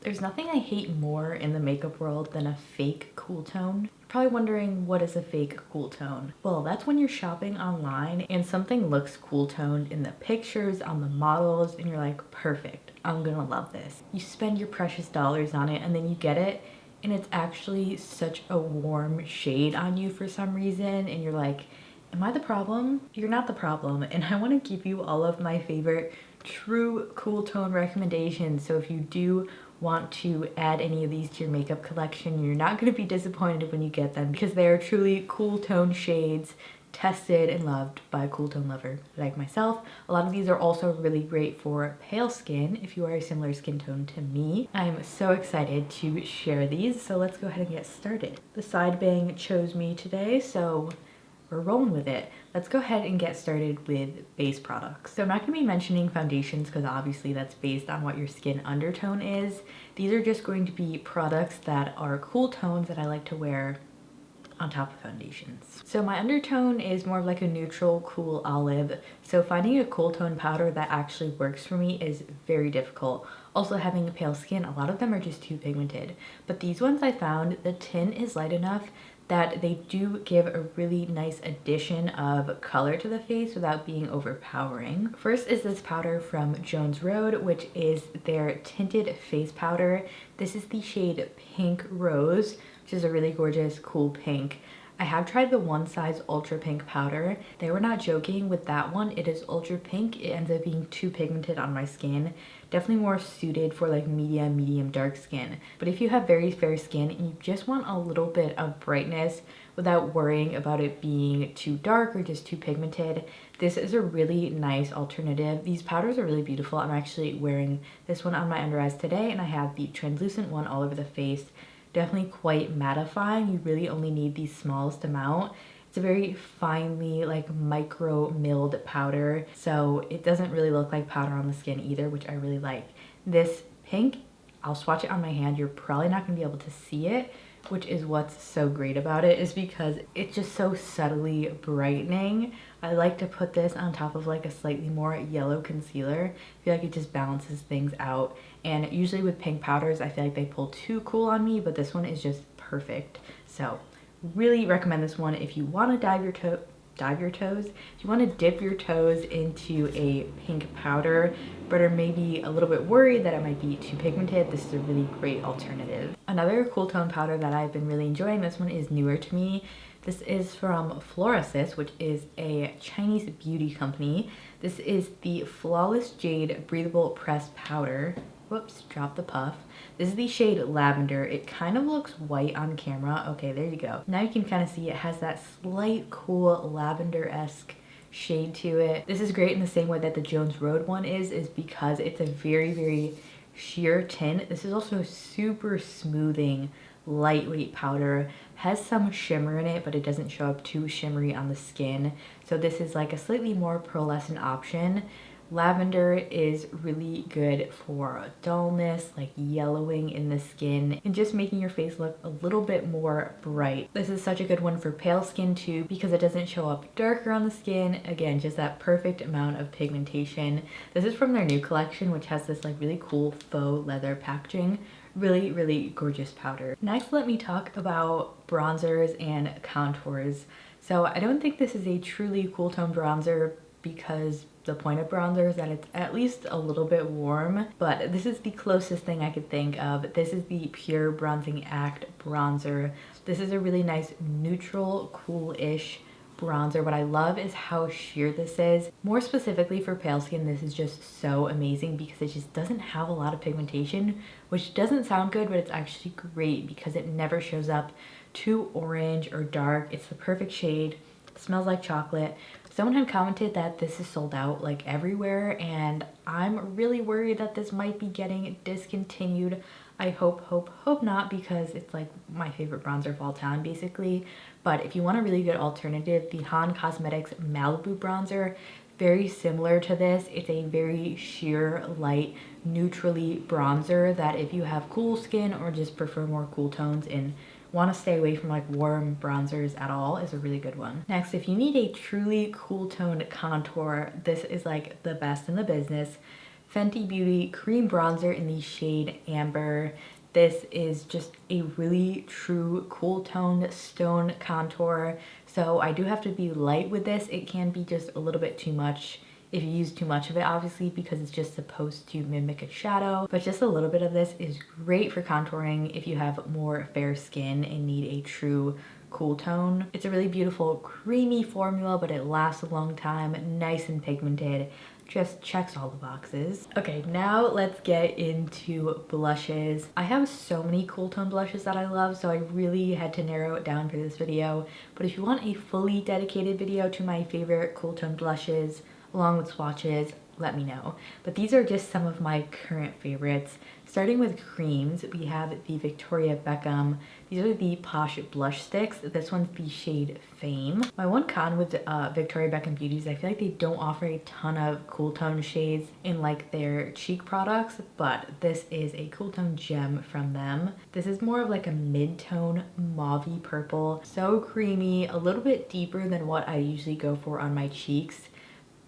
There's nothing I hate more in the makeup world than a fake cool tone. You're probably wondering, what is a fake cool tone? Well, that's when you're shopping online and something looks cool toned in the pictures, on the models, and you're like, perfect, I'm gonna love this. You spend your precious dollars on it and then you get it and it's actually such a warm shade on you for some reason, and you're like, am I the problem? You're not the problem, and I want to give you all of my favorite true cool tone recommendations. So if you do want to add any of these to your makeup collection, you're not going to be disappointed when you get them, because they are truly cool tone shades tested and loved by a cool tone lover like myself. A lot of these are also really great for pale skin if you are a similar skin tone to me. I'm so excited to share these, so let's go ahead and get started. The side bang chose me today, so we're rolling with it. Let's go ahead and get started with base products. So I'm not going to be mentioning foundations because obviously that's based on what your skin undertone is. These are just going to be products that are cool tones that I like to wear on top of foundations. So my undertone is more of like a neutral cool olive, so finding a cool tone powder that actually works for me is very difficult. Also, having pale skin, a lot of them are just too pigmented, but these ones I found the tint is light enough that they do give a really nice addition of color to the face without being overpowering. First is this powder from Jones Road, which is their tinted face powder. This is the shade Pink Rose, which is a really gorgeous, cool pink. I have tried the One Size Ultra Pink powder. They were not joking with that one. It is ultra pink. It ends up being too pigmented on my skin. Definitely more suited for like medium dark skin. But if you have very fair skin and you just want a little bit of brightness without worrying about it being too dark or just too pigmented, this is a really nice alternative. These powders are really beautiful. I'm actually wearing this one on my under eyes today, and I have the translucent one all over the face. Definitely quite mattifying. You really only need the smallest amount. It's a very finely like micro milled powder, so it doesn't really look like powder on the skin either, which I really like. This pink, I'll swatch it on my hand. You're probably not gonna be able to see it, which is what's so great about it, is because it's just so subtly brightening. I like to put this on top of like a slightly more yellow concealer. I feel like it just balances things out. And usually with pink powders, I feel like they pull too cool on me, but this one is just perfect. So really recommend this one if you want to dive your toes. If you want to dip your toes into a pink powder, but are maybe a little bit worried that it might be too pigmented, this is a really great alternative. Another cool tone powder that I've been really enjoying, this one is newer to me. This is from Florasis, which is a Chinese beauty company. This is the Flawless Jade Breathable Pressed Powder. Whoops, dropped the puff. This is the shade Lavender. It kind of looks white on camera. Okay, there you go. Now you can kind of see it has that slight cool lavender-esque shade to it. This is great in the same way that the Jones Road one is because it's a very sheer tint. This is also super smoothing, lightweight powder. Has some shimmer in it, but it doesn't show up too shimmery on the skin. So this is like a slightly more pearlescent option. Lavender is really good for dullness, like yellowing in the skin, and just making your face look a little bit more bright. This is such a good one for pale skin too, because it doesn't show up darker on the skin. Again, just that perfect amount of pigmentation. This is from their new collection, which has this like really cool faux leather packaging. Really gorgeous powder. Next, let me talk about bronzers and contours. So I don't think this is a truly cool tone bronzer, because the point of bronzer is that it's at least a little bit warm, but this is the closest thing I could think of. This is the Pure Bronzing Act bronzer. This is a really nice neutral, cool-ish bronzer. What I love is how sheer this is. More specifically for pale skin, this is just so amazing because it just doesn't have a lot of pigmentation, which doesn't sound good, but it's actually great because it never shows up too orange or dark. It's the perfect shade. It smells like chocolate. Someone had commented that this is sold out like everywhere, and I'm really worried that this might be getting discontinued. I hope not, because it's like my favorite bronzer of all time basically. But if you want a really good alternative, the Han Cosmetics Malibu bronzer, very similar to this. It's a very sheer, light, neutrally bronzer that if you have cool skin or just prefer more cool tones and want to stay away from like warm bronzers at all, is a really good one. Next, if you need a truly cool toned contour, this is like the best in the business. Fenty Beauty Cream Bronzer in the shade Amber. This is just a really true cool tone stone contour. So I do have to be light with this. It can be just a little bit too much if you use too much of it, obviously, because it's just supposed to mimic a shadow. But just a little bit of this is great for contouring if you have more fair skin and need a true cool tone. It's a really beautiful creamy formula, but it lasts a long time, nice and pigmented. Just checks all the boxes. Okay, now let's get into blushes. I have so many cool tone blushes that I love, so I really had to narrow it down for this video. But if you want a fully dedicated video to my favorite cool tone blushes, along with swatches, let me know. But these are just some of my current favorites. Starting with creams, we have the Victoria Beckham. These are the Posh blush sticks. This one's the shade Fame. My one con with Victoria Beckham Beauties, I feel like they don't offer a ton of cool tone shades in like their cheek products, but this is a cool tone gem from them. This is more of like a mid-tone mauvey purple. So creamy, a little bit deeper than what I usually go for on my cheeks,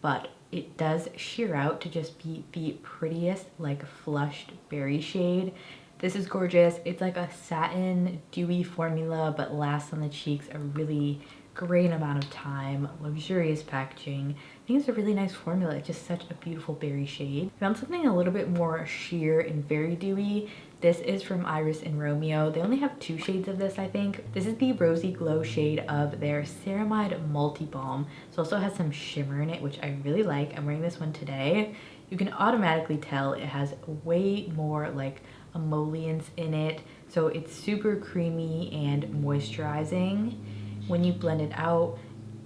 but it does sheer out to just be the prettiest like flushed berry shade. This is gorgeous. It's like a satin dewy formula, but lasts on the cheeks a really great amount of time. Luxurious packaging. I think it's a really nice formula. It's just such a beautiful berry shade. I found something a little bit more sheer and very dewy. This is from Iris&Romeo. They only have 2 shades of this, I think. This is the Rosy Glow shade of their Ceramide Multi-Balm. So also has some shimmer in it, which I really like. I'm wearing this one today. You can automatically tell it has way more like emollients in it. So it's super creamy and moisturizing. When you blend it out,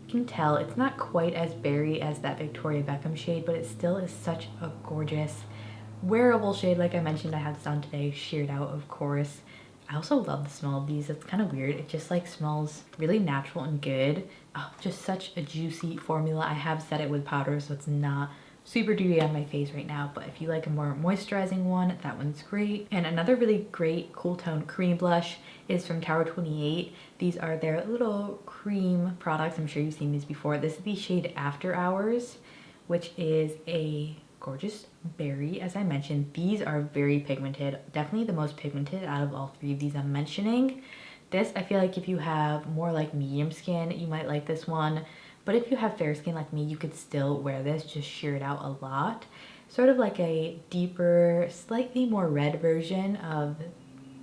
you can tell it's not quite as berry as that Victoria Beckham shade, but it still is such a gorgeous wearable shade. Like I mentioned, I have this on today, sheared out of course. I also love the smell of these. It's kind of weird. It just like smells really natural and good. Oh, just such a juicy formula. I have set it with powder, so it's not super dewy on my face right now, but if you like a more moisturizing one, that one's great. And another really great cool tone cream blush is from Tower 28. These are their little cream products. I'm sure you've seen these before. This is the shade After Hours, which is a gorgeous berry. As I mentioned, these are very pigmented, definitely the most pigmented out of all 3 of these I'm mentioning. This, I feel like if you have more like medium skin, you might like this one. But if you have fair skin like me, you could still wear this, just sheer it out a lot. Sort of like a deeper, slightly more red version of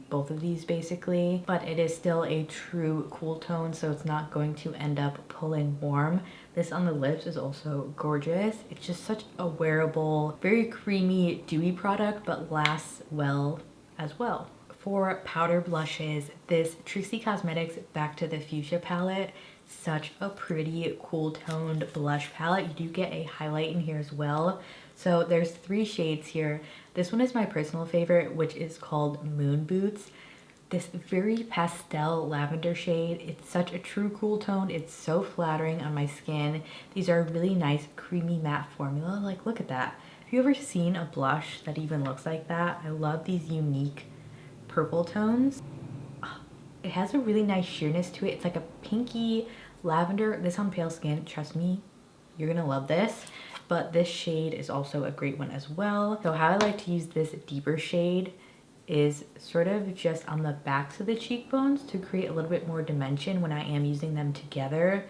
both of these basically. But it is still a true cool tone, so it's not going to end up pulling warm. This on the lips is also gorgeous. It's just such a wearable, very creamy, dewy product, but lasts well as well. For powder blushes, this Trixie Cosmetics Back to the Fuchsia palette. Such a pretty cool toned blush palette. You do get a highlight in here as well. So there's 3 shades here. This one is my personal favorite, which is called Moon Boots. This very pastel lavender shade. It's such a true cool tone. It's so flattering on my skin. These are a really nice creamy matte formula. Like, look at that. Have you ever seen a blush that even looks like that? I love these unique purple tones. It has a really nice sheerness to it. It's like a pinky lavender. This on pale skin, trust me, you're gonna love this. But this shade is also a great one as well. So how I like to use this deeper shade is sort of just on the backs of the cheekbones to create a little bit more dimension when I am using them together.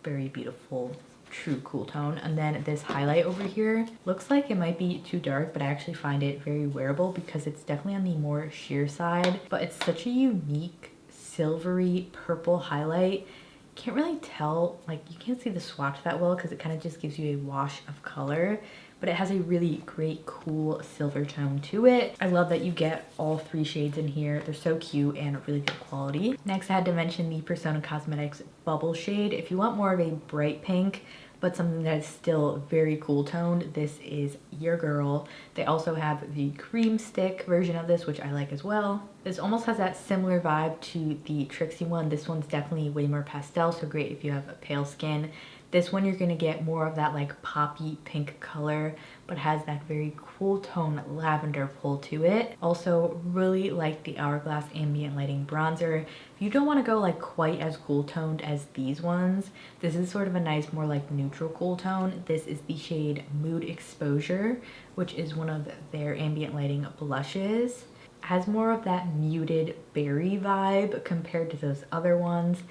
Very beautiful, true cool tone. And then this highlight over here looks like it might be too dark, but I actually find it very wearable because it's definitely on the more sheer side. But it's such a unique silvery purple highlight. Can't really tell, like you can't see the swatch that well because it kind of just gives you a wash of color, but it has a really great cool silver tone to it. I love that you get all 3 shades in here. They're so cute and really good quality. Next, I had to mention the Persona Cosmetics Bubble shade. If you want more of a bright pink but something that is still very cool toned, this is your girl. They also have the cream stick version of this, which I like as well. This almost has that similar vibe to the Trixie one. This one's definitely way more pastel, so great if you have a pale skin. This one you're gonna get more of that like poppy pink color, but has that very cool tone lavender pull to it. Also really like the Hourglass Ambient Lighting Bronzer. If you don't want to go like quite as cool toned as these ones, this is sort of a nice more like neutral cool tone. This is the shade Mood Exposure, which is one of their ambient lighting blushes. Has more of that muted berry vibe compared to those other ones.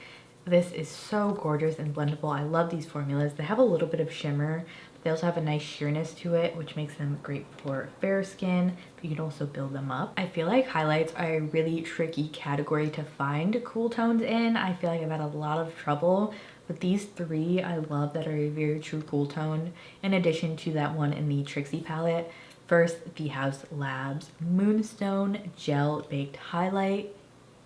This is so gorgeous and blendable. I love these formulas. They have a little bit of shimmer, but they also have a nice sheerness to it, which makes them great for fair skin, but you can also build them up. I feel like highlights are a really tricky category to find cool tones in. I feel like I've had a lot of trouble, but these three I love that are a very true cool tone, in addition to that one in the Trixie palette. First, the Haus Labs Moonstone Gel Baked Highlight.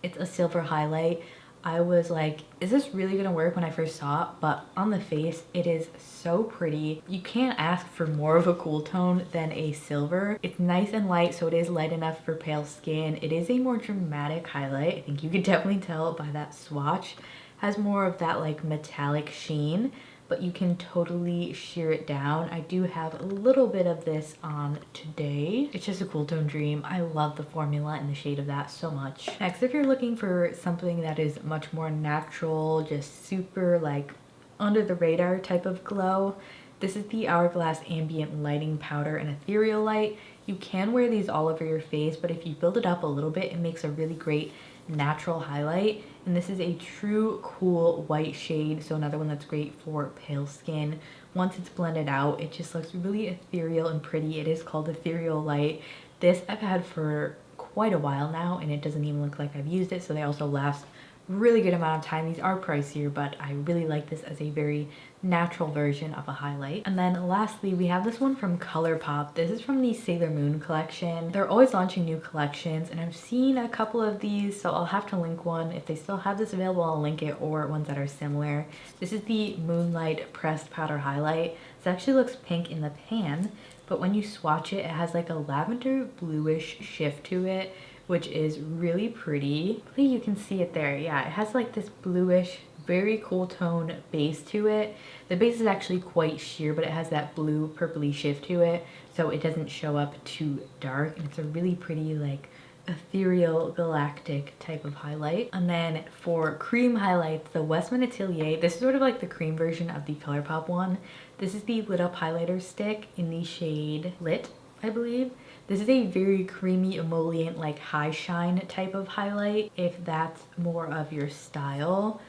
It's a silver highlight. I was like, is this really gonna work when I first saw it? But on the face, it is so pretty. You can't ask for more of a cool tone than a silver. It's nice and light, so it is light enough for pale skin. It is a more dramatic highlight. I think you can definitely tell by that swatch. Has more of that like metallic sheen, but you can totally sheer it down. I do have a little bit of this on today. It's just a cool tone dream. I love the formula and the shade of that so much. Next, if you're looking for something that is much more natural, just super like under the radar type of glow, this is the Hourglass Ambient Lighting Powder and Ethereal Light. You can wear these all over your face, but if you build it up a little bit, it makes a really great natural highlight. And this is a true cool white shade, so another one that's great for pale skin. Once it's blended out, it just looks really ethereal and pretty. It is called Ethereal Light. This I've had for quite a while now, and it doesn't even look like I've used it, so they also last really good amount of time. These are pricier, but I really like this as a very natural version of a highlight. And then lastly, we have this one from Colourpop. This is from the Sailor Moon collection. They're always launching new collections, and I've seen a couple of these, so I'll have to link one. If they still have this available, I'll link it, or ones that are similar. This is the Moonlight Pressed Powder Highlight. This actually looks pink in the pan, but when you swatch it, it has like a lavender bluish shift to it, which is really pretty. Hopefully you can see it there. Yeah, it has like this bluish, very cool tone base to it. The base is actually quite sheer, but it has that blue purpley shift to it, so it doesn't show up too dark, and it's a really pretty like ethereal galactic type of highlight. And then for cream highlights, the Westman Atelier, this is sort of like the cream version of the Colourpop one. This is the Lit Up Highlighter Stick in the shade Lit, I believe. This is a very creamy emollient, like high shine type of highlight, if that's more of your style.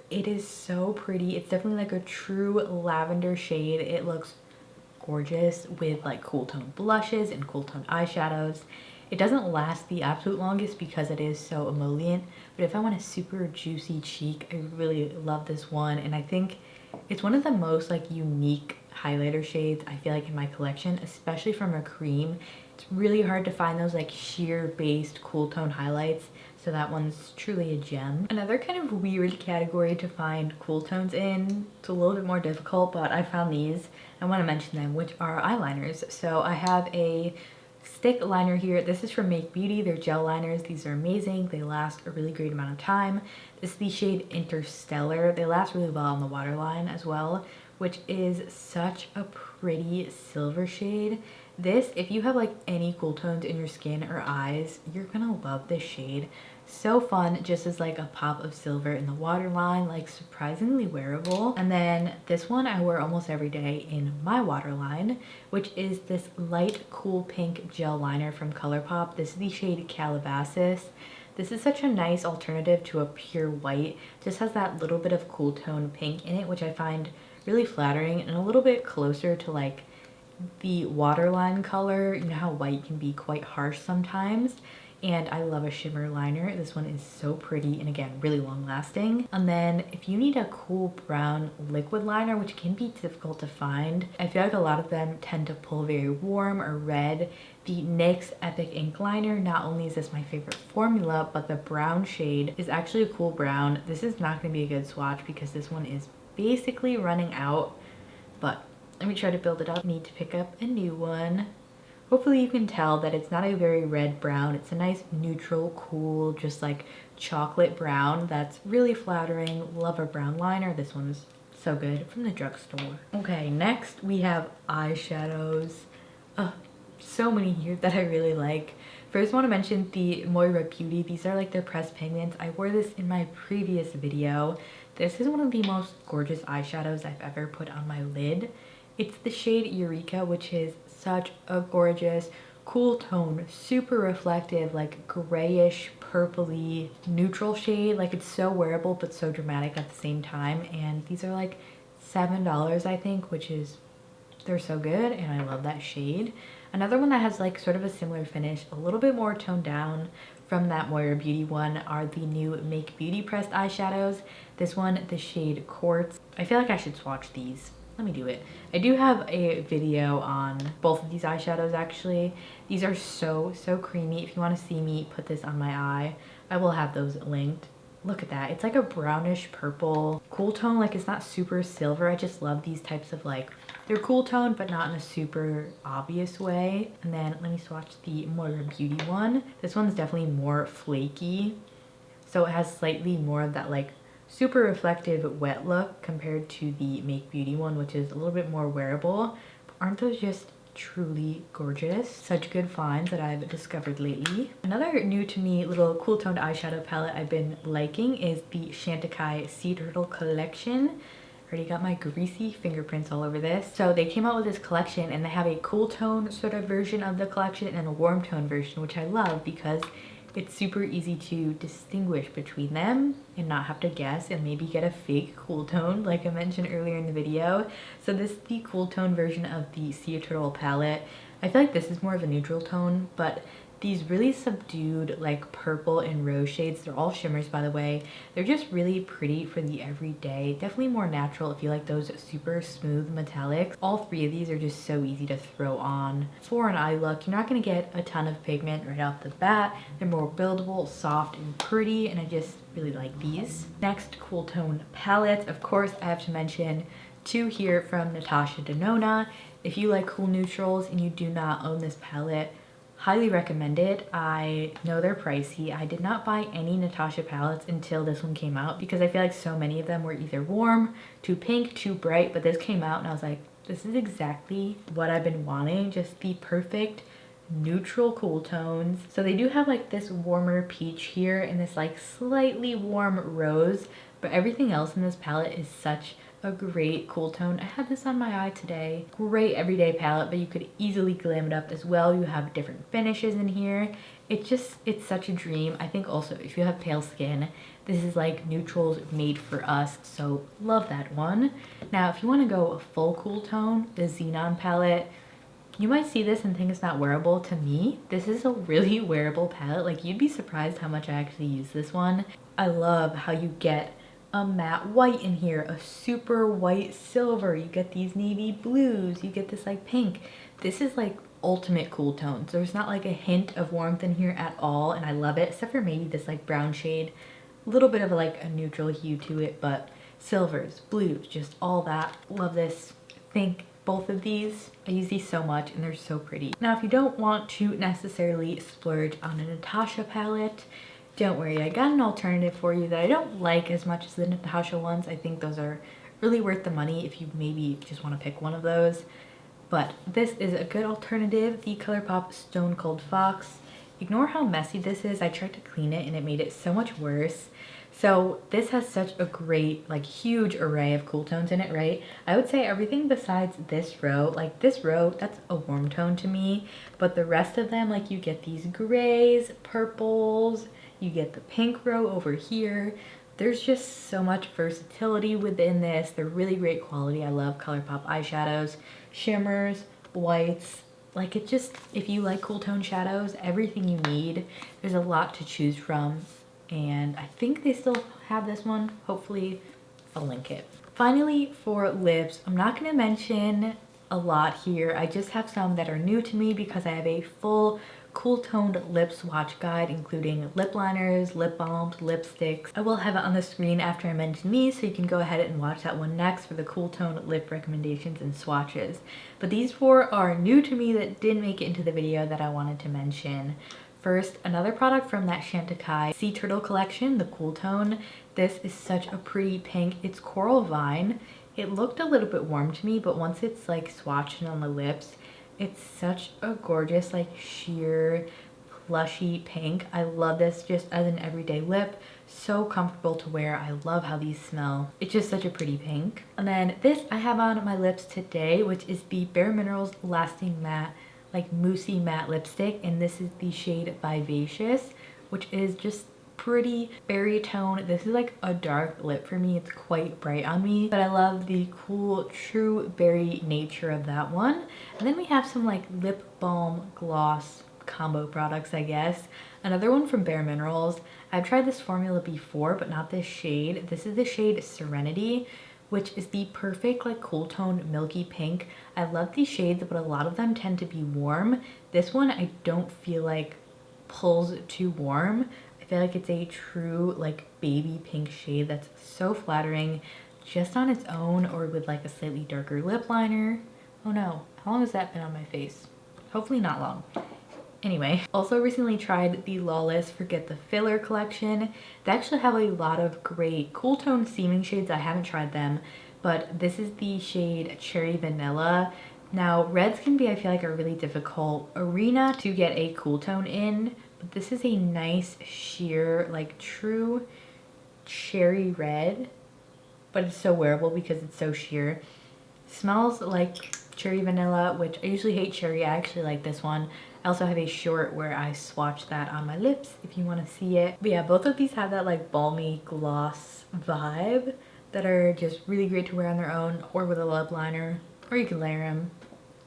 It is so pretty. It's definitely like a true lavender shade. It looks gorgeous with like cool tone blushes and cool tone eyeshadows. It doesn't last the absolute longest because it is so emollient, but if I want a super juicy cheek, I really love this one, and I think it's one of the most like unique highlighter shades I feel like in my collection, especially from a cream. It's really hard to find those like sheer based cool tone highlights, so that one's truly a gem. Another kind of weird category to find cool tones in, it's a little bit more difficult, but I found these. I want to mention them, which are eyeliners. So I have a stick liner here. This is from Make Beauty. They're gel liners. These are amazing. They last a really great amount of time. This is the shade Interstellar. They last really well on the waterline as well, which is such a pretty silver shade. This, if you have like any cool tones in your skin or eyes, you're gonna love this shade. So fun, just as like a pop of silver in the waterline, like surprisingly wearable. And then this one I wear almost every day in my waterline, which is this light cool pink gel liner from Colourpop. This is the shade Calabasas. This is such a nice alternative to a pure white. Just has that little bit of cool tone pink in it, which I find really flattering and a little bit closer to like the waterline color. You know how white can be quite harsh sometimes, and I love a shimmer liner. This one is so pretty and again really long lasting. And then if you need a cool brown liquid liner, which can be difficult to find, I feel like a lot of them tend to pull very warm or red, the NYX Epic Ink Liner, not only is this my favorite formula, but the brown shade is actually a cool brown. This is not going to be a good swatch because this one is basically running out, but let me try to build it up. I need to pick up a new one. Hopefully you can tell that it's not a very red brown. It's a nice neutral, cool, just like chocolate brown that's really flattering. Love a brown liner. This one's So good, from the drugstore. Okay, next we have eyeshadows. So many here that I really like. First, I want to mention the Moira Beauty. These are like their pressed pigments. I wore this in my previous video. This is one of the most gorgeous eyeshadows I've ever put on my lid. It's the shade Eureka, which is such a gorgeous, cool tone, super reflective, like grayish, purpley, neutral shade. Like, it's so wearable but so dramatic at the same time. And these are like $7, I think, which is, they're so good, and I love that shade. Another one that has like sort of a similar finish, a little bit more toned down from that Moira Beauty one, are the new Make Beauty pressed eyeshadows. This one, the shade Quartz. I feel like I should swatch these. Let me do it. I do have a video on both of these eyeshadows actually. These are so creamy. If you want to see me put this on my eye, I will have those linked. Look at that. It's like a brownish purple cool tone. Like, it's not super silver. I just love these types of, like, they're cool tone but not in a super obvious way. And then let me swatch the Moira Beauty one. This one's definitely more flaky, so it has slightly more of that like super reflective wet look compared to the Make Beauty one, which is a little bit more wearable. But aren't those just truly gorgeous? Such good finds that I've discovered lately. Another new to me little cool toned eyeshadow palette I've been liking is the Chantecaille Sea Turtle collection. Already got my greasy fingerprints all over this. So they came out with this collection, and they have a cool tone sort of version of the collection and a warm tone version, which I love because it's super easy to distinguish between them and not have to guess and maybe get a fake cool tone like I mentioned earlier in the video. So this is the cool tone version of the Sea Turtle palette. I feel like this is more of a neutral tone, but these really subdued like purple and rose shades, they're all shimmers by the way, they're just really pretty for the everyday. Definitely more natural if you like those super smooth metallics. All three of these are just so easy to throw on for an eye look. You're not going to get a ton of pigment right off the bat. They're more buildable, soft, and pretty, and I just really like these. Next cool tone palettes, of course I have to mention two here from Natasha Denona. If you like cool neutrals and you do not own this palette, highly recommend it. I know they're pricey. I did not buy any Natasha palettes until this one came out because I feel like so many of them were either warm, too pink, too bright, but this came out and I was like, this is exactly what I've been wanting, just the perfect neutral cool tones. So they do have like this warmer peach here and this like slightly warm rose, but everything else in this palette is such a great cool tone. I had this on my eye today. Great everyday palette, but you could easily glam it up as well. You have different finishes in here. It's such a dream. I think also if you have pale skin, this is like neutrals made for us, so love that one. Now if you want to go a full cool tone, the Xenon palette, you might see this and think it's not wearable. To me, this is a really wearable palette. Like, you'd be surprised how much I actually use this one. I love how you get a matte white in here, a super white silver, you get these navy blues, you get this like pink. This is like ultimate cool tone. So there's not like a hint of warmth in here at all, and I love it, except for maybe this like brown shade, a little bit of like a neutral hue to it, but silvers, blues, just all that. Love this. I think both of these, I use these so much and they're so pretty. Now if you don't want to necessarily splurge on a Natasha palette, don't worry, I got an alternative for you that I don't like as much as the Natasha ones. I think those are really worth the money if you maybe just want to pick one of those. But this is a good alternative, the Colourpop Stone Cold Fox. Ignore how messy this is. I tried to clean it and it made it so much worse. So this has such a great, like, huge array of cool tones in it, right? I would say everything besides this row, like this row, that's a warm tone to me. But the rest of them, like, you get these grays, purples, you get the pink row over here. There's just so much versatility within this. They're really great quality. I love Colourpop eyeshadows, shimmers, whites. Like, it just, if you like cool tone shadows, everything you need. There's a lot to choose from. And I think they still have this one. Hopefully I'll link it. Finally, for lips, I'm not going to mention a lot here. I just have some that are new to me because I have a full cool toned lip swatch guide, including lip liners, lip balms, lipsticks. I will have it on the screen after I mention these, so you can go ahead and watch that one next for the cool toned lip recommendations and swatches. But these four are new to me that didn't make it into the video that I wanted to mention. First, another product from that Chantecaille Sea Turtle collection, the cool tone. This is such a pretty pink. It's Coral Vine, It looked a little bit warm to me, but once it's like swatched on the lips, it's such a gorgeous like sheer plushy pink. I love this just as an everyday lip. So comfortable to wear. I love how these smell. It's just such a pretty pink. And then this I have on my lips today, which is the Bare Minerals Lasting Matte, like moussey matte lipstick. And this is the shade Vivacious, which is just pretty berry tone. This is like a dark lip for me. It's quite bright on me, but I love the cool true berry nature of that one. And then we have some like lip balm gloss combo products, I guess. Another one from Bare Minerals. I've tried this formula before, but not this shade. This is the shade Serenity, which is the perfect like cool tone milky pink. I love these shades, but a lot of them tend to be warm. This one I don't feel like pulls too warm. I feel like it's a true like baby pink shade that's so flattering just on its own or with like a slightly darker lip liner. Oh no, how long has that been on my face? Hopefully not long. Anyway, also recently tried the Lawless Forget the Filler collection. They actually have a lot of great cool tone seaming shades. I haven't tried them, but this is the shade Cherry Vanilla. Now, reds can be, I feel like, a really difficult arena to get a cool tone in, but this is a nice sheer, like true cherry red, but it's so wearable because it's so sheer. Smells like cherry vanilla, which I usually hate cherry. I actually like this one. I also have a short where I swatch that on my lips if you want to see it. But yeah, both of these have that like balmy gloss vibe that are just really great to wear on their own or with a lip liner, or you can layer them.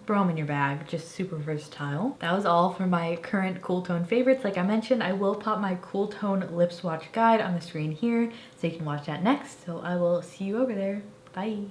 Throw them in your bag, just super versatile. That was all for my current cool tone favorites. Like I mentioned, I will pop my cool tone lip swatch guide on the screen here so you can watch that next. So I will see you over there. Bye.